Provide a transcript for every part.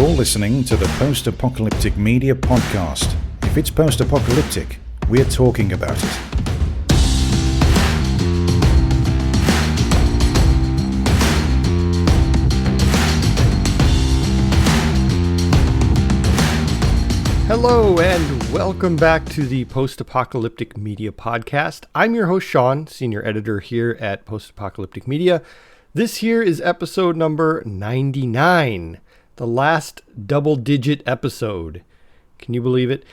You're listening to the Post-Apocalyptic Media Podcast. If it's post-apocalyptic, we're talking about it. Hello and welcome back to the Post-Apocalyptic Media Podcast. I'm your host, Shawn, Senior Editor here at Post-Apocalyptic Media. This here is episode number 99, the last double-digit episode. Can you believe it?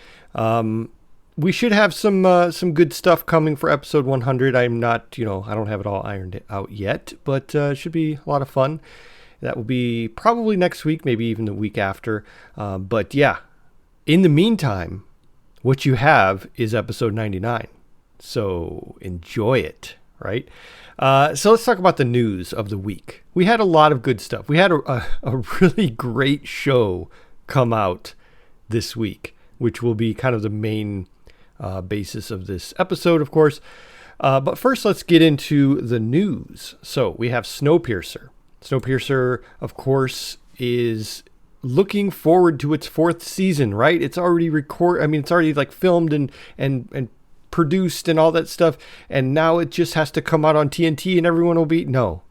We should have some good stuff coming for episode 100. I'm not, I don't have it all ironed out yet, but it should be a lot of fun. That will be probably next week, maybe even the week after. But yeah, in the meantime, what you have is episode 99. So enjoy it, right? So let's talk about the news of the week. We had a lot of good stuff. We had a really great show come out this week, which will be kind of the main basis of this episode, of course. But first, let's get into the news. So we have Snowpiercer. Snowpiercer, of course, is looking forward to its fourth season, right? It's already it's already like filmed and produced and all that stuff, and now it just has to come out on TNT and everyone will be... No,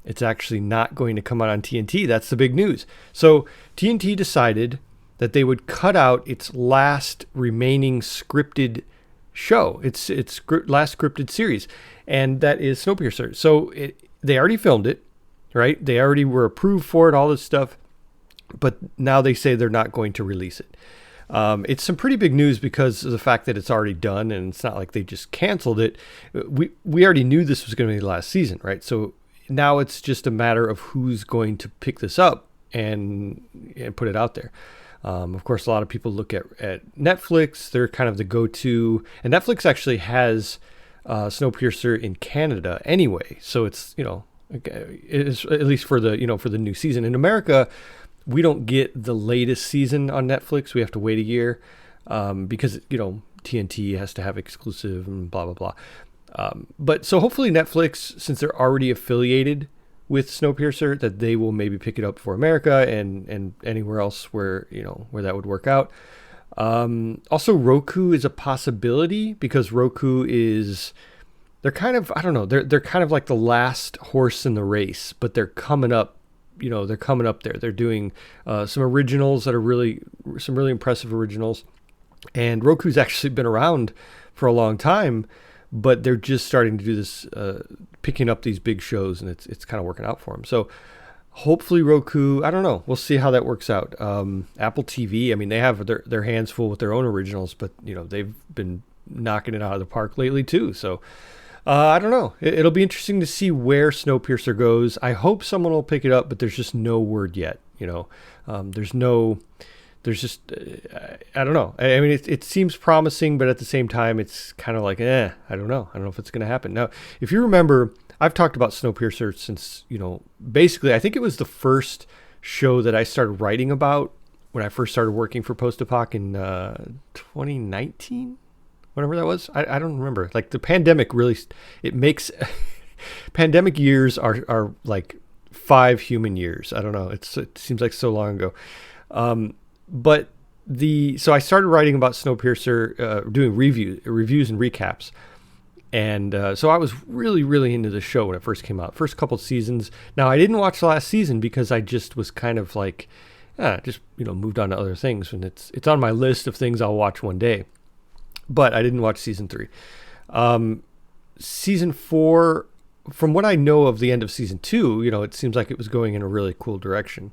it's actually not going to come out on TNT. That's the big news. So TNT decided that they would cut out its last remaining scripted show, its last scripted series, and that is Snowpiercer. So they already filmed it, right? They already were approved for it, all this stuff, but now they say they're not going to release it. It's some pretty big news because of the fact that it's already done and it's not like they just canceled it. We already knew this was going to be the last season, right? So now it's just a matter of who's going to pick this up and put it out there. Of course, a lot of people look at Netflix. They're kind of the go-to, and Netflix actually has Snowpiercer in Canada anyway. So it's, it's at least for the, for the new season. In America, we don't get the latest season on Netflix. We have to wait a year because, TNT has to have exclusive and blah, blah, blah. But so hopefully Netflix, since they're already affiliated with Snowpiercer, that they will maybe pick it up for America and anywhere else where that would work out. Also, Roku is a possibility because Roku they're kind of, I don't know, they're kind of like the last horse in the race, but they're coming up. They're coming up there. They're doing some originals that are some really impressive originals. And Roku's actually been around for a long time, but they're just starting to do this, picking up these big shows, and it's kind of working out for them. So hopefully Roku, I don't know. We'll see how that works out. Apple TV, they have their hands full with their own originals, but, they've been knocking it out of the park lately too. So I don't know. It'll be interesting to see where Snowpiercer goes. I hope someone will pick it up, but there's just no word yet. There's just, I don't know. It seems promising, but at the same time, it's kind of like, I don't know. I don't know if it's going to happen. Now, if you remember, I've talked about Snowpiercer since, basically, I think it was the first show that I started writing about when I first started working for Post-Apoc in 2019. Whatever that was, I don't remember. Like the pandemic really, it makes pandemic years are like 5 human years. I don't know. It seems like so long ago. So I started writing about Snowpiercer, doing reviews and recaps. And so I was really, really into the show when it first came out. First couple seasons. Now I didn't watch the last season because I just was kind of like, moved on to other things. And it's on my list of things I'll watch one day. But I didn't watch season 3. Season 4, from what I know of the end of season 2, it seems like it was going in a really cool direction.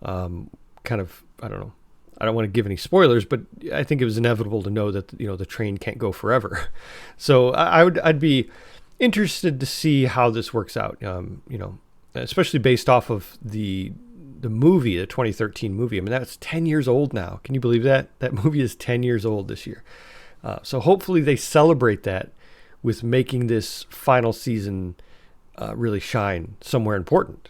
Kind of, I don't know. I don't want to give any spoilers, but I think it was inevitable to know that, the train can't go forever. So I'd be interested to see how this works out, especially based off of the movie, the 2013 movie. That's 10 years old now. Can you believe that? That movie is 10 years old this year. So hopefully they celebrate that with making this final season really shine somewhere important,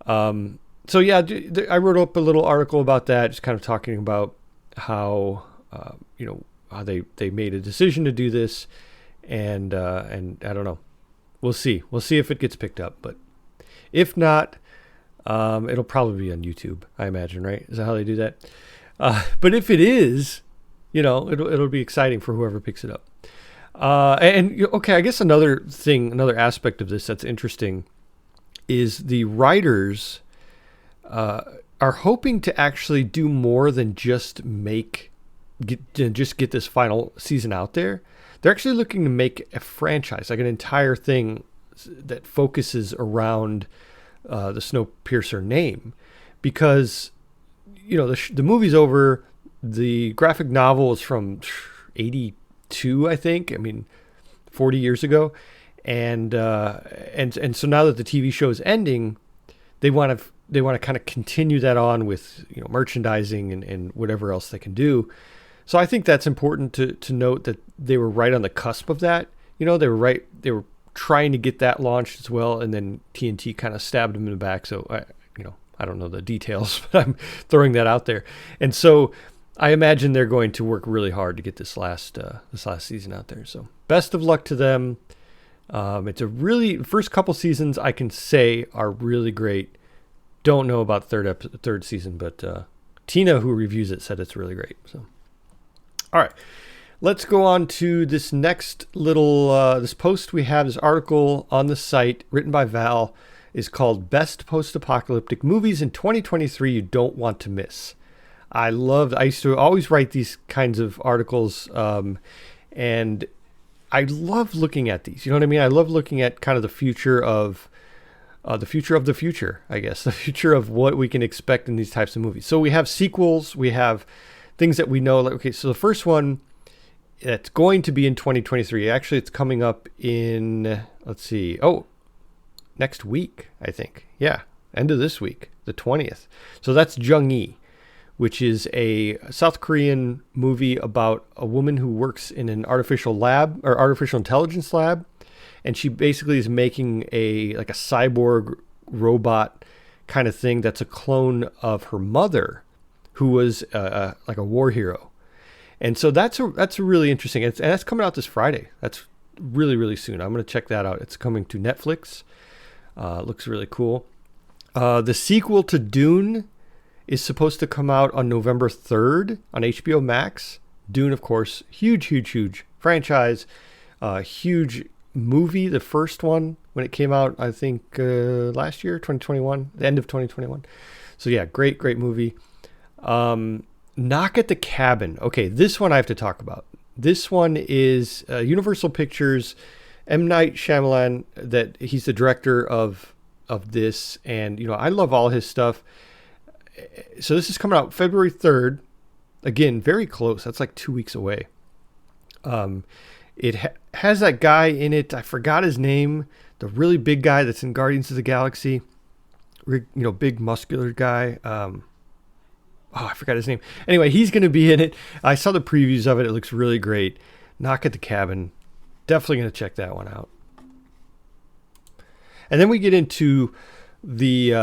So yeah, I wrote up a little article about that, just kind of talking about how, how they made a decision to do this, and I don't know. We'll see. We'll see if it gets picked up, but if not, It'll probably be on YouTube, I imagine, right? Is that how they do that? But if it is, it'll be exciting for whoever picks it up. Okay, I guess another aspect of this that's interesting is the writers are hoping to actually do more than just get this final season out there. They're actually looking to make a franchise, like an entire thing that focuses around the Snowpiercer name, because the movie's over. The graphic novel is from 82, I think. I mean, 40 years ago, and so now that the TV show is ending, they want to kind of continue that on with merchandising and whatever else they can do. So I think that's important to note that they were right on the cusp of that. They were trying to get that launched as well, and then TNT kind of stabbed them in the back. So I don't know the details, but I'm throwing that out there. And so I imagine they're going to work really hard to get this last season out there. So best of luck to them. It's first couple seasons I can say are really great. Don't know about third season, but Tina, who reviews it, said it's really great. So, all right. Let's go on to this next this post we have. This article on the site written by Val is called Best Post-Apocalyptic Movies in 2023 You Don't Want to Miss. I used to always write these kinds of articles, and I love looking at these. You know what I mean? I love looking at kind of the future of the future, I guess, the future of what we can expect in these types of movies. So we have sequels, we have things that we know. Okay, so the first one, it's going to be in 2023. Actually, it's coming up in, next week, I think. Yeah, end of this week, the 20th. So that's Jung-E, which is a South Korean movie about a woman who works in an artificial intelligence lab. And she basically is making a cyborg robot kind of thing that's a clone of her mother, who was like a war hero. And so that's really interesting. And that's coming out this Friday. That's really, really soon. I'm going to check that out. It's coming to Netflix. Looks really cool. The sequel to Dune is supposed to come out on November 3rd on HBO Max. Dune, of course, huge franchise, huge movie. The first one when it came out, I think last year, 2021, the end of 2021. So yeah, great movie. Knock at the Cabin. Okay, this one I have to talk about. This one is Universal Pictures, M. Night Shyamalan, that he's the director of this, and I love all his stuff. So this is coming out February 3rd. Again, very close. That's like 2 weeks away. It has that guy in it. I forgot his name. The really big guy that's in Guardians of the Galaxy. Big muscular guy. I forgot his name. Anyway, he's going to be in it. I saw the previews of it. It looks really great. Knock at the Cabin. Definitely going to check that one out. And then we get into the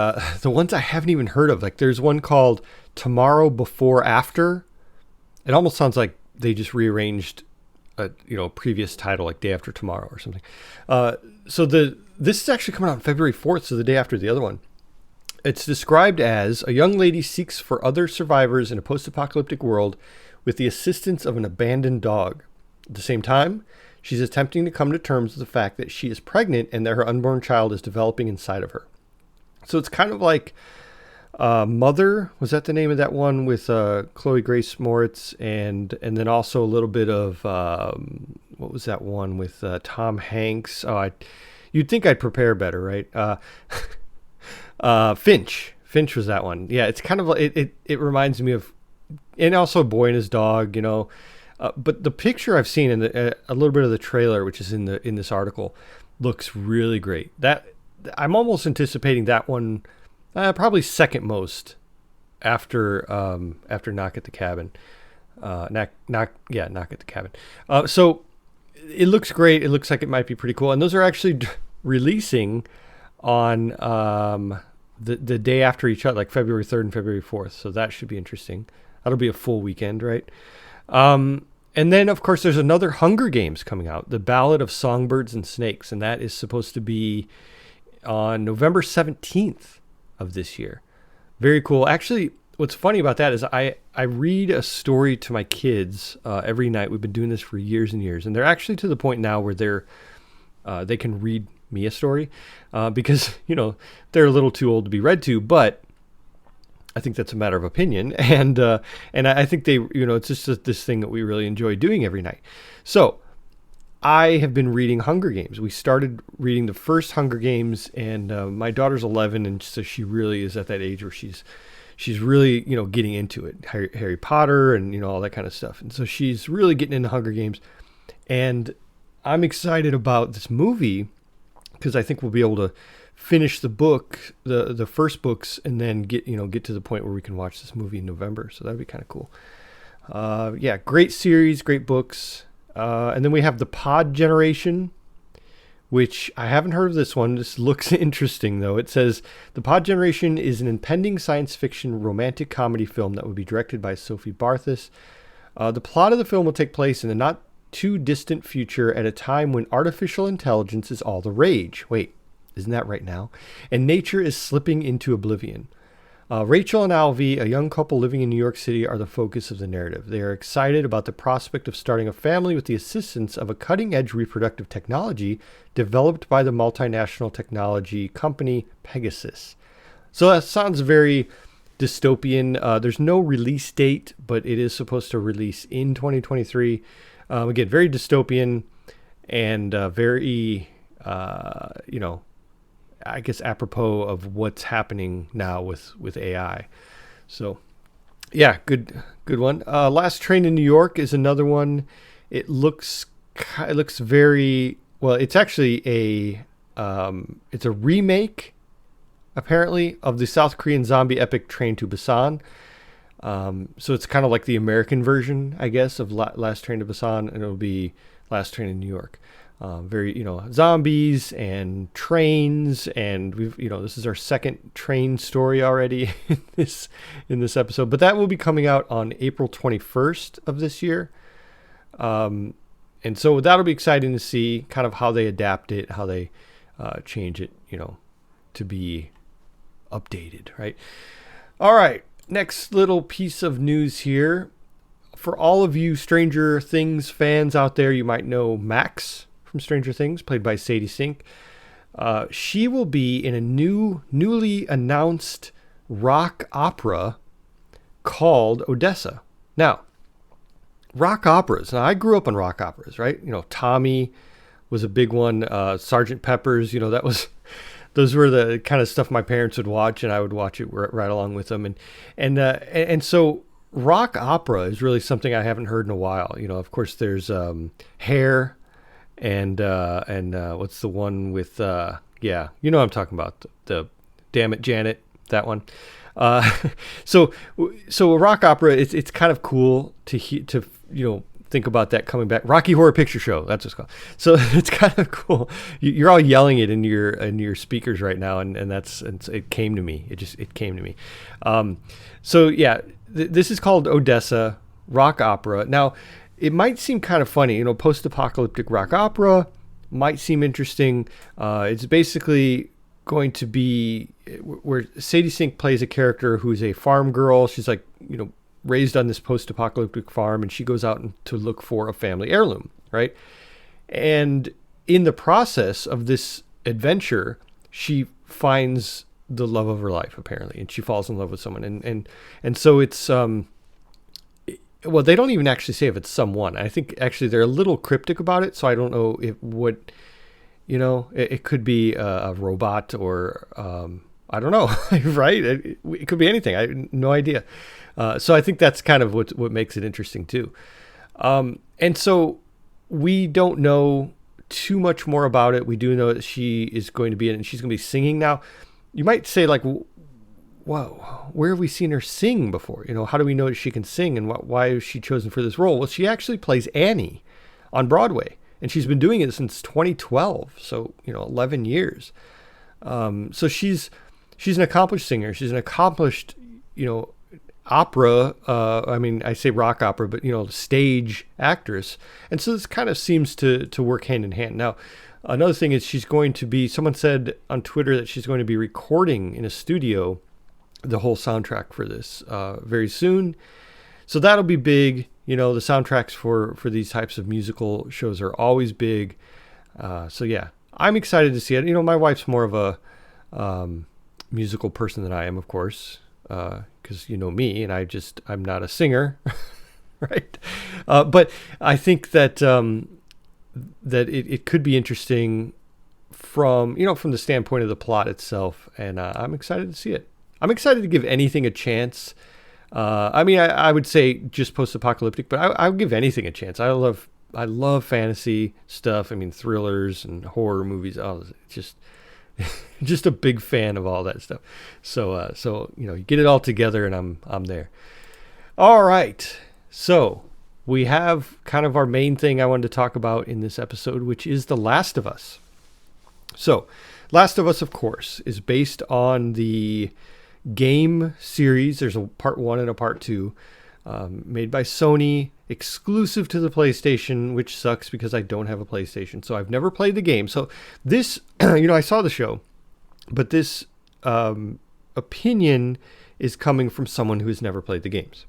ones I haven't even heard of. Like there's one called Tomorrow Before After. It almost sounds like they just rearranged a previous title, like Day After Tomorrow or something. So this is actually coming out on February 4th, so the day after the other one. It's described as a young lady seeks for other survivors in a post-apocalyptic world with the assistance of an abandoned dog. At the same time, she's attempting to come to terms with the fact that she is pregnant and that her unborn child is developing inside of her. So it's kind of like Mother. Was that the name of that one with Chloe Grace Moritz, and then also a little bit of what was that one with Tom Hanks? You'd think I'd prepare better, right? Finch was that one. Yeah, it's kind of it reminds me of, and also Boy and His Dog, but the picture I've seen in a little bit of the trailer, which is in this article, looks really great. That I'm almost anticipating that one probably second most after Knock at the Cabin. Knock at the Cabin. So it looks great. It looks like it might be pretty cool, and those are actually releasing on the day after each other, like February 3rd and February 4th. So that should be interesting. That'll be a full weekend, right? And then, of course, there's another Hunger Games coming out, The Ballad of Songbirds and Snakes, and that is supposed to be on November 17th. of this year. Very cool. Actually, what's funny about that is I read a story to my kids every night. We've been doing this for years and years, and they're actually to the point now where they can read me a story because they're a little too old to be read to, but I think that's a matter of opinion, and I think they it's just this thing that we really enjoy doing every night. So I have been reading Hunger Games. We started reading the first Hunger Games, and my daughter's 11, and so she really is at that age where she's really getting into it, Harry Potter and all that kind of stuff, and so she's really getting into Hunger Games, and I'm excited about this movie because I think we'll be able to finish the book, the first books, and then get to the point where we can watch this movie in November. So that'd be kind of cool. Yeah, great series, great books. And then we have The Pod Generation, which I haven't heard of this one. This looks interesting, though. It says, The Pod Generation is an impending science fiction romantic comedy film that will be directed by Sophie Barthus. The plot of the film will take place in the not too distant future at a time when artificial intelligence is all the rage. Wait, isn't that right now? And nature is slipping into oblivion. Rachel and Alvy, a young couple living in New York City, are the focus of the narrative. They are excited about the prospect of starting a family with the assistance of a cutting-edge reproductive technology developed by the multinational technology company Pegasus. So that sounds very dystopian. There's no release date, but it is supposed to release in 2023. Again, very dystopian and very, I guess apropos of what's happening now with AI. So yeah, good one. Last Train in New York is another one. It looks very well. It's actually it's a remake apparently of the South Korean zombie epic Train to Busan. So it's kind of like the American version, I guess, of Last Train to Busan, and it'll be Last Train in New York. Very, zombies and trains, and we've, this is our second train story already in this episode, but that will be coming out on April 21st of this year. And so that'll be exciting to see kind of how they adapt it, how they change it, to be updated, right? All right. Next little piece of news here. For all of you Stranger Things fans out there, you might know Max from Stranger Things, played by Sadie Sink. She will be in a newly announced rock opera called Odessa. Now, rock operas. Now, I grew up on rock operas, right? Tommy was a big one. Sgt. Pepper's, those were the kind of stuff my parents would watch, and I would watch it right along with them. And so rock opera is really something I haven't heard in a while. Of course, there's Hair, and what's the one with what I'm talking about, the Damn It Janet, that one. So a rock opera, it's kind of cool to think about that coming back. Rocky Horror Picture Show, that's what it's called. So it's kind of cool. You're all yelling it in your speakers right now, and it came to me. It came to me. So yeah, this is called Odessa rock opera. Now, it might seem kind of funny, post-apocalyptic rock opera might seem interesting. It's basically going to be where Sadie Sink plays a character who's a farm girl. She's like, raised on this post-apocalyptic farm, and she goes out to look for a family heirloom, right? And in the process of this adventure, she finds the love of her life, apparently, and she falls in love with someone. And so it's well, they don't even actually say if it's someone. I think actually they're a little cryptic about it, so I don't know if it could be a robot or I don't know, right? It could be anything. I have no idea. So I think that's kind of what makes it interesting too. And so we don't know too much more about it. We do know that she is going to be in it, and she's going to be singing. Now, you might say like, whoa, where have we seen her sing before? How do we know that she can sing, and why is she chosen for this role? Well, she actually plays Annie on Broadway, and she's been doing it since 2012. So, 11 years. So she's an accomplished singer. She's an accomplished, opera. I mean, I say rock opera, but stage actress, and so this kind of seems to work hand in hand. Now, another thing is someone said on Twitter that she's going to be recording in a studio the whole soundtrack for this very soon. So that'll be big. The soundtracks for these types of musical shows are always big. So yeah, I'm excited to see it. My wife's more of a musical person than I am, of course, because me, and I'm not a singer, right? But I think that it could be interesting from the standpoint of the plot itself, and I'm excited to see it. I'm excited to give anything a chance. I would say just post-apocalyptic, but I would give anything a chance. I love fantasy stuff. Thrillers and horror movies. Oh, just a big fan of all that stuff. So you get it all together, and I'm there. All right. So we have kind of our main thing I wanted to talk about in this episode, which is The Last of Us. So, Last of Us, of course, is based on the game series. There's a part 1 and a part 2, made by Sony, exclusive to the PlayStation, which sucks because I don't have a PlayStation, so I've never played the game. So this, I saw the show, but this opinion is coming from someone who has never played the games.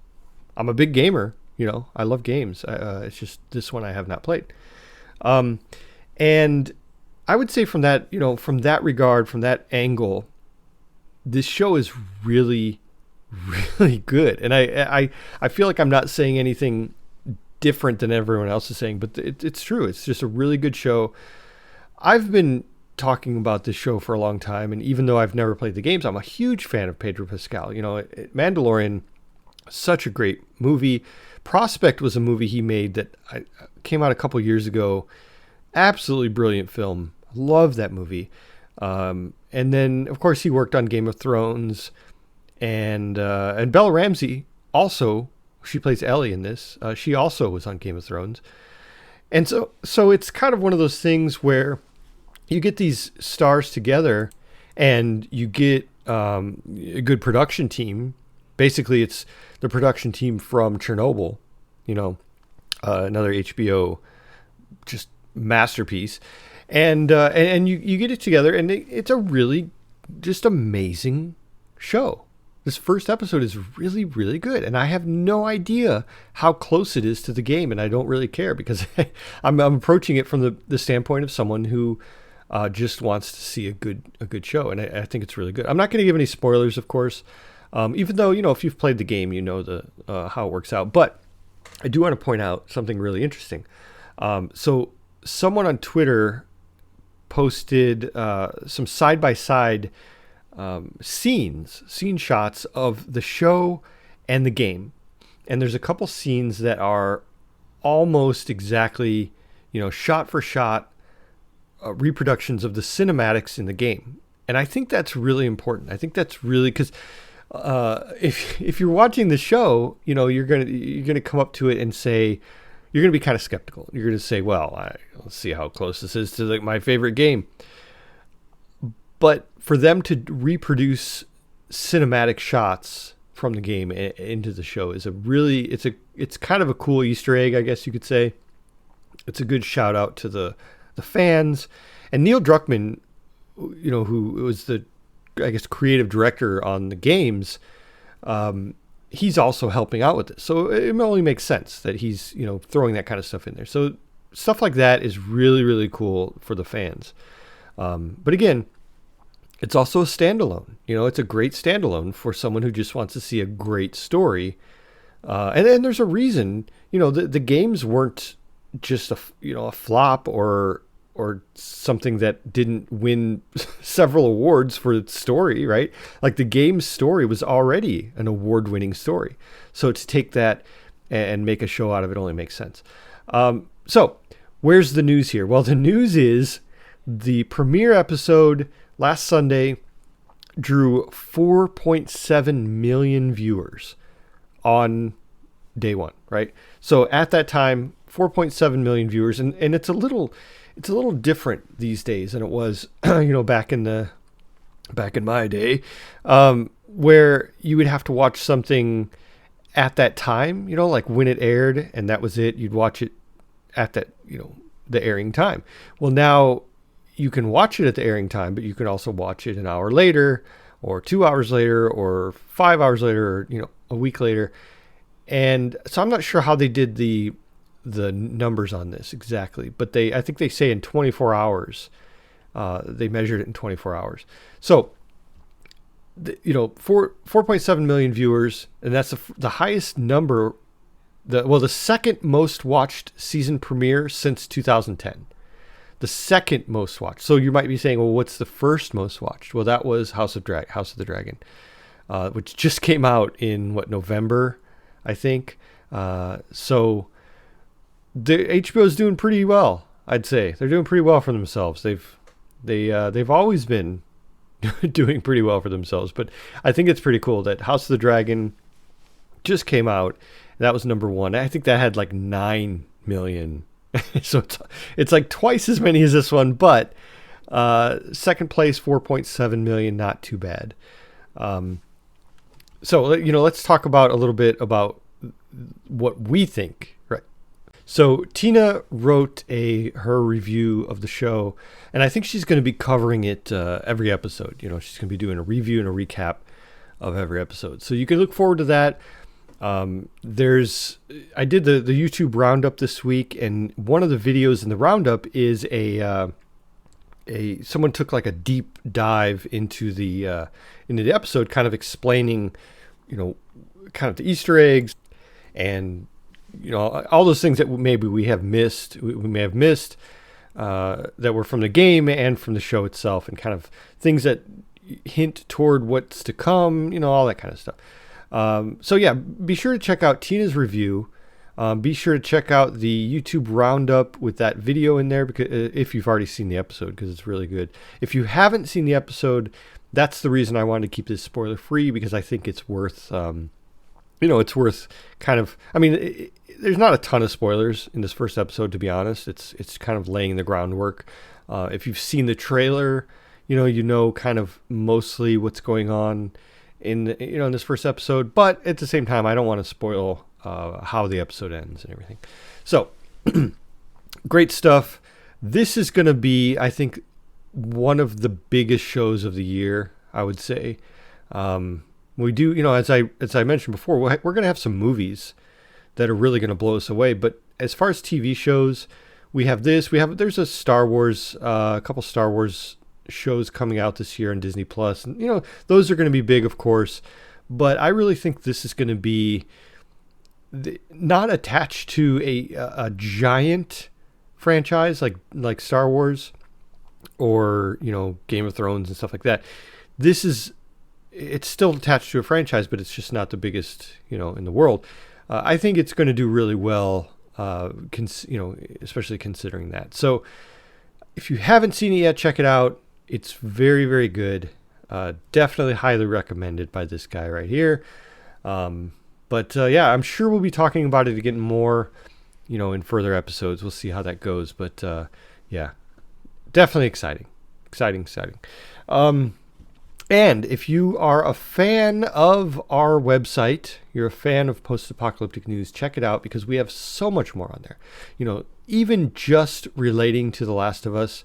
I'm a big gamer, I love games. It's just this one I have not played. And I would say from that, from that regard, from that angle, this show is really, really good. And I feel like I'm not saying anything different than everyone else is saying, but it's true. It's just a really good show. I've been talking about this show for a long time, and even though I've never played the games, I'm a huge fan of Pedro Pascal. Mandalorian, such a great movie. Prospect was a movie he made that came out a couple years ago. Absolutely brilliant film. Love that movie. And then, of course, he worked on Game of Thrones, and Bella Ramsey also, she plays Ellie in this. She also was on Game of Thrones. And so it's kind of one of those things where you get these stars together and you get a good production team. Basically, it's the production team from Chernobyl, another HBO just masterpiece. And you get it together, and it's a really just amazing show. This first episode is really, really good, and I have no idea how close it is to the game, and I don't really care because I'm approaching it from the standpoint of someone who just wants to see a good show, and I think it's really good. I'm not going to give any spoilers, of course, even though if you've played the game, the how it works out. But I do want to point out something really interesting. So someone on Twitter posted some side-by-side scene shots of the show and the game. And there's a couple scenes that are almost exactly, shot for shot reproductions of the cinematics in the game. And I think that's really important. I think that's really because if you're watching the show, you're gonna come up to it and say, you're going to be kind of skeptical. You're going to say, well, let's see how close this is to my favorite game. But for them to reproduce cinematic shots from the game into the show is it's kind of a cool Easter egg, I guess you could say. It's a good shout out to the fans. And Neil Druckmann, who was the, I guess, creative director on the games, he's also helping out with this. So it only makes sense that he's, throwing that kind of stuff in there. So stuff like that is really, really cool for the fans. But again, it's also a standalone. It's a great standalone for someone who just wants to see a great story. And there's a reason, the games weren't just a flop or something that didn't win several awards for its story, right? Like the game's story was already an award-winning story. So to take that and make a show out of it only makes sense. So where's the news here? Well, the news is the premiere episode last Sunday drew 4.7 million viewers on day one, right? So at that time, 4.7 million viewers, and it's a little different these days than it was, back in my day, where you would have to watch something at that time, like when it aired and that was it. You'd watch it at that, the airing time. Well, now you can watch it at the airing time, but you can also watch it an hour later or 2 hours later or 5 hours later, or, a week later. And so I'm not sure how they did the numbers on this exactly, but I think they say in 24 hours, they measured it in 24 hours. So, 4.7 million viewers, and that's the highest number, the second most watched season premiere since 2010. The second most watched. So you might be saying, well, what's the first most watched? Well, that was House of the Dragon, which just came out in November, I think. So the HBO's doing pretty well, I'd say. They're doing pretty well for themselves. They've always been doing pretty well for themselves, but I think it's pretty cool that House of the Dragon just came out. That was number one. I think that had like 9 million. So it's like twice as many as this one, but second place, 4.7 million, not too bad. So, let's talk about a little bit about what we think, right? So Tina wrote her review of the show, and I think she's going to be covering it every episode. She's going to be doing a review and a recap of every episode. So you can look forward to that. I did the YouTube roundup this week, and one of the videos in the roundup is someone took like a deep dive into the episode, kind of explaining, kind of the Easter eggs and all those things that maybe we have missed. We may have missed that were from the game and from the show itself, and kind of things that hint toward what's to come. All that kind of stuff. So yeah, be sure to check out Tina's review. Be sure to check out the YouTube roundup with that video in there, because if you've already seen the episode, because it's really good. If you haven't seen the episode, that's the reason I wanted to keep this spoiler free, because I think it's worth, it's worth kind of, there's not a ton of spoilers in this first episode, to be honest. It's kind of laying the groundwork. If you've seen the trailer, kind of mostly what's going on in this first episode, but at the same time, I don't want to spoil how the episode ends and everything. So great stuff. This is going to be, I think, one of the biggest shows of the year, I would say. We do, as I mentioned before, we're going to have some movies that are really going to blow us away. But as far as TV shows, there's a Star Wars, a couple Star Wars shows coming out this year on Disney Plus, and those are going to be big, of course, but I really think this is going to be not attached to a giant franchise like Star Wars or Game of Thrones and stuff like that. It's still attached to a franchise, but it's just not the biggest in the world. I think it's going to do really well, especially considering that. So if you haven't seen it yet, check it out. It's very, very good. Definitely highly recommended by this guy right here. But I'm sure we'll be talking about it again more, in further episodes. We'll see how that goes. But definitely exciting. And if you are a fan of our website, you're a fan of Post-Apocalyptic News, check it out, because we have so much more on there. Even just relating to The Last of Us,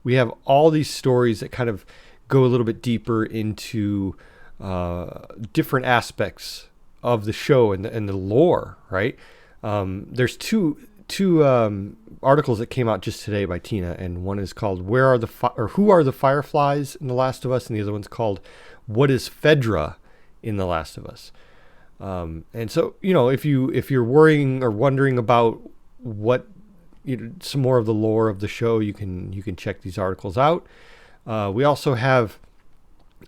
we have all these stories that kind of go a little bit deeper into different aspects of the show and the lore, right? There's two articles that came out just today by Tina, and one is called "Who Are the Fireflies in The Last of Us," and the other one's called "What is Fedra in The Last of Us?" And so, if you're worrying or wondering about what some more of the lore of the show, you can check these articles out. We also have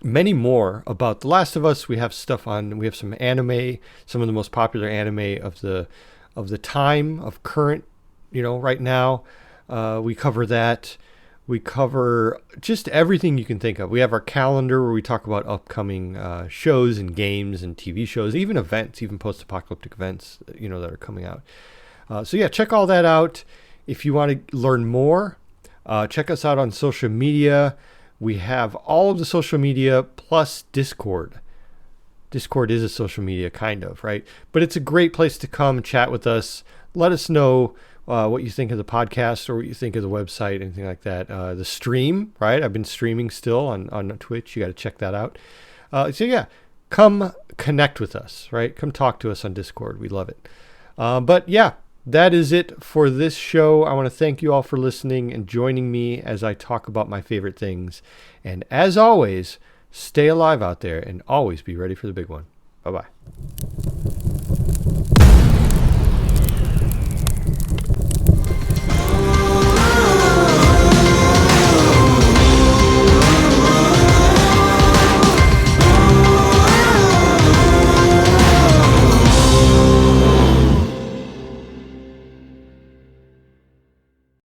many more about The Last of Us. We have some anime, some of the most popular anime of the time of current, right now. We cover that. We cover just everything you can think of. We have our calendar where we talk about upcoming shows and games and TV shows, even events, even post-apocalyptic events, that are coming out. So check all that out. If you want to learn more, check us out on social media. We have all of the social media plus Discord. Discord is a social media, kind of, right? But it's a great place to come and chat with us. Let us know what you think of the podcast or what you think of the website, anything like that. The stream, right? I've been streaming still on Twitch. You got to check that out. So yeah, come connect with us, right? Come talk to us on Discord. We love it. But yeah, that is it for this show. I want to thank you all for listening and joining me as I talk about my favorite things. And as always, stay alive out there and always be ready for the big one. Bye-bye.